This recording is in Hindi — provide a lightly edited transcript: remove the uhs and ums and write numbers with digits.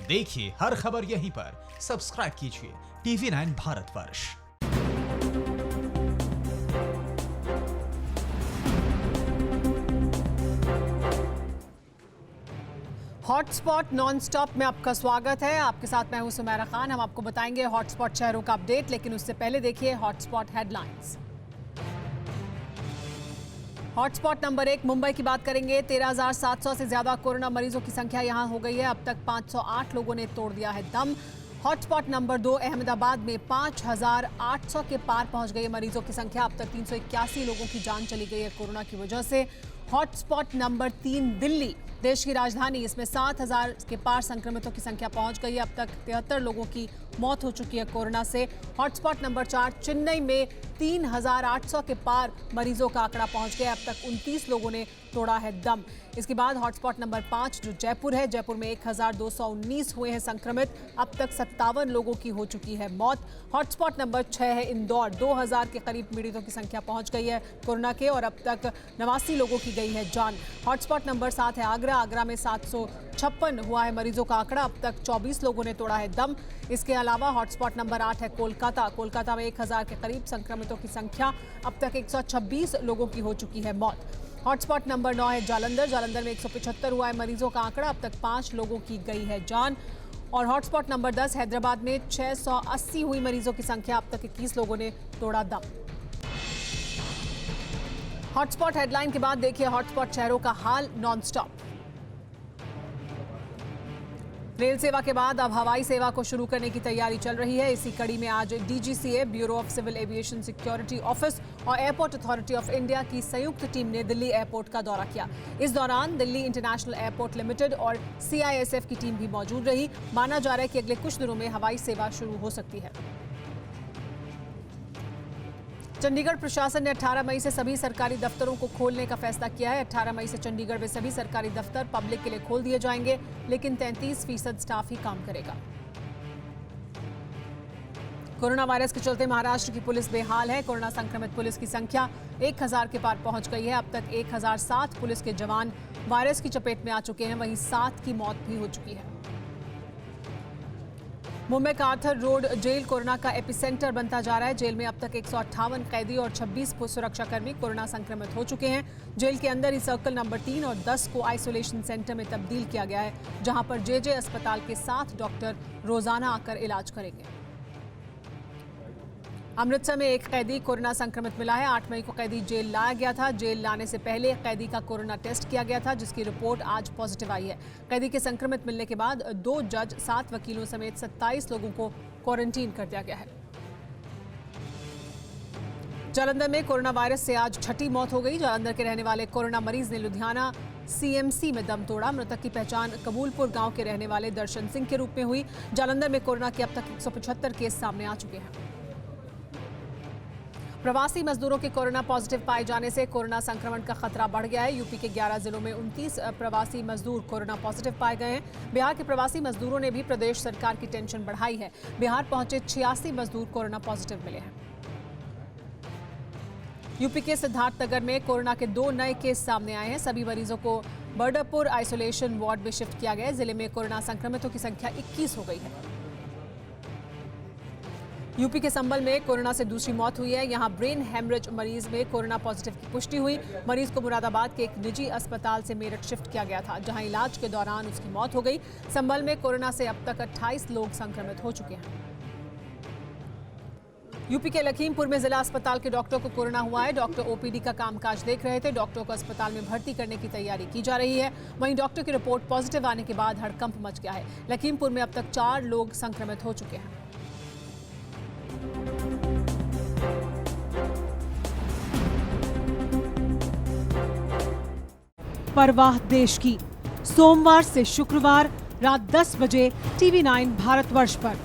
देखिए हर खबर यहीं पर। सब्सक्राइब कीजिए TV9 भारतवर्ष। हॉटस्पॉट नॉनस्टॉप में आपका स्वागत है। आपके साथ मैं हूं सुमेरा खान। हम आपको बताएंगे हॉटस्पॉट शहरों का अपडेट, लेकिन उससे पहले देखिए hotspot headlines. Hotspot number 1 Mumbai की बात करेंगे। 13,700 से ज्यादा कोरोना मरीजों की संख्या यहां हो गई है। अब तक 508 लोगों ने तोड़ दिया है दम। हॉटस्पॉट नंबर 2 अहमदाबाद में 5,800 के पार पहुंच गई है मरीजों की संख्या। अब तक 381 लोगों की जान चली गई है कोरोना की वजह से। हॉटस्पॉट नंबर 3 दिल्ली, देश की राजधानी, इसमें 7,000 के पार संक्रमितों की संख्या पहुंच गई है। अब तक 73 लोगों की मौत हो चुकी है कोरोना से। हॉटस्पॉट नंबर 4 चेन्नई में 3,800 के पार मरीजों का आंकड़ा पहुंच गया। अब तक 29 लोगों ने तोड़ा है दम। इसके बाद हॉटस्पॉट नंबर 5 जो जयपुर है, जयपुर में 1,219 हुए हैं संक्रमित। अब तक 57 लोगों की हो चुकी है मौत। हॉटस्पॉट नंबर 6 है इंदौर, 2,000 के करीब पीड़ितों की संख्या पहुंच गई है कोरोना के, और अब तक 89 लोगों की गई है जान। हॉटस्पॉट नंबर 7 है आगरा, आगरा में 756 हुआ है मरीजों का आंकड़ा। अब तक 24 लोगों ने तोड़ा है दम। इसके अलावा हॉटस्पॉट नंबर 8 है कोलकाता, कोलकाता में 1,000 के करीब संक्रमितों की संख्या। अब तक 126 लोगों की हो चुकी है मौत। हॉटस्पॉट नंबर 9 है जालंधर, जालंधर में 175 हुआ है मरीजों का आंकड़ा। अब तक 5 लोगों की गई है जान। और हॉटस्पॉट नंबर 10 हैदराबाद में 680 हुई मरीजों की संख्या। अब तक 21 लोगों ने तोड़ा दम। हॉटस्पॉट हेडलाइन के बाद देखिए हॉटस्पॉट शहरों का हाल नॉनस्टॉप। रेल सेवा के बाद अब हवाई सेवा को शुरू करने की तैयारी चल रही है। इसी कड़ी में आज DGCA, bureau of civil aviation security office और एयरपोर्ट अथॉरिटी ऑफ इंडिया की संयुक्त टीम ने दिल्ली एयरपोर्ट का दौरा किया। इस दौरान दिल्ली इंटरनेशनल एयरपोर्ट लिमिटेड और CISF की टीम भी मौजूद रही। माना जा रहा है कि अगले कुछ दिनों में हवाई सेवा शुरू हो सकती है। चंडीगढ़ प्रशासन ने 18 मई से सभी सरकारी दफ्तरों को खोलने का फैसला किया है। 18 मई से चंडीगढ़ में सभी सरकारी दफ्तर पब्लिक के लिए खोल दिए जाएंगे, लेकिन 33% स्टाफ ही काम करेगा। कोरोना वायरस के चलते महाराष्ट्र की पुलिस बेहाल है। कोरोना संक्रमित पुलिस की संख्या 1,000 के पार पहुंच गई है। अब तक 1,007 पुलिस के जवान वायरस की चपेट में आ चुके हैं, वहीं 7 की मौत भी हो चुकी है। मुंबई का आर्थर रोड जेल कोरोना का एपिसेंटर बनता जा रहा है। जेल में अब तक 158 कैदी और 26 सुरक्षाकर्मी कोरोना संक्रमित हो चुके हैं। जेल के अंदर ही सर्कल नंबर 3 और 10 को आइसोलेशन सेंटर में तब्दील किया गया है, जहां पर JJ अस्पताल के 7 डॉक्टर रोजाना आकर इलाज करेंगे। अमृतसर में एक कैदी कोरोना संक्रमित मिला है। 8 मई को कैदी जेल लाया गया था। जेल लाने से पहले कैदी का कोरोना टेस्ट किया गया था, जिसकी रिपोर्ट आज पॉजिटिव आई है। कैदी के संक्रमित मिलने के बाद 2 जज, 7 वकीलों समेत 27 लोगों को क्वारंटीन कर दिया गया है। जालंधर में कोरोना वायरस से आज 6ठी मौत हो गई। जालंधर के रहने वाले कोरोना मरीज ने लुधियाना CMC में दम तोड़ा। मृतक की पहचान कबूलपुर गांव के रहने वाले दर्शन सिंह के रूप में हुई। जालंधर में कोरोना के अब तक 175 केस सामने आ चुके हैं। प्रवासी मजदूरों के कोरोना पॉजिटिव पाए जाने से कोरोना संक्रमण का खतरा बढ़ गया है। यूपी के 11 जिलों में 29 प्रवासी मजदूर कोरोना पॉजिटिव पाए गए हैं। बिहार के प्रवासी मजदूरों ने भी प्रदेश सरकार की टेंशन बढ़ाई है। बिहार पहुंचे 86 मजदूर कोरोना पॉजिटिव मिले हैं। यूपी के सिद्धार्थनगर में कोरोना के 2 नए केस सामने आए हैं। सभी मरीजों को बर्डरपुर आइसोलेशन वार्ड में शिफ्ट किया गया है। जिले में कोरोना संक्रमितों की संख्या 21 हो गई है। यूपी के संभल में कोरोना से दूसरी मौत हुई है। यहां ब्रेन हेमरेज मरीज में कोरोना पॉजिटिव की पुष्टि हुई। मरीज को मुरादाबाद के एक निजी अस्पताल से मेरठ शिफ्ट किया गया था, जहां इलाज के दौरान उसकी मौत हो गई। संभल में कोरोना से अब तक 28 लोग संक्रमित हो चुके हैं। यूपी के लखीमपुर में जिला अस्पताल के डॉक्टर को कोरोना हुआ है। डॉक्टर OPD का कामकाज देख रहे थे। डॉक्टर को अस्पताल में भर्ती करने की तैयारी की जा रही है। वहीं डॉक्टर की रिपोर्ट पॉजिटिव आने के बाद हड़कंप मच गया है। लखीमपुर में अब तक 4 लोग संक्रमित हो चुके हैं। परवाह देश की, सोमवार से शुक्रवार रात 10 बजे TV9 भारतवर्ष पर।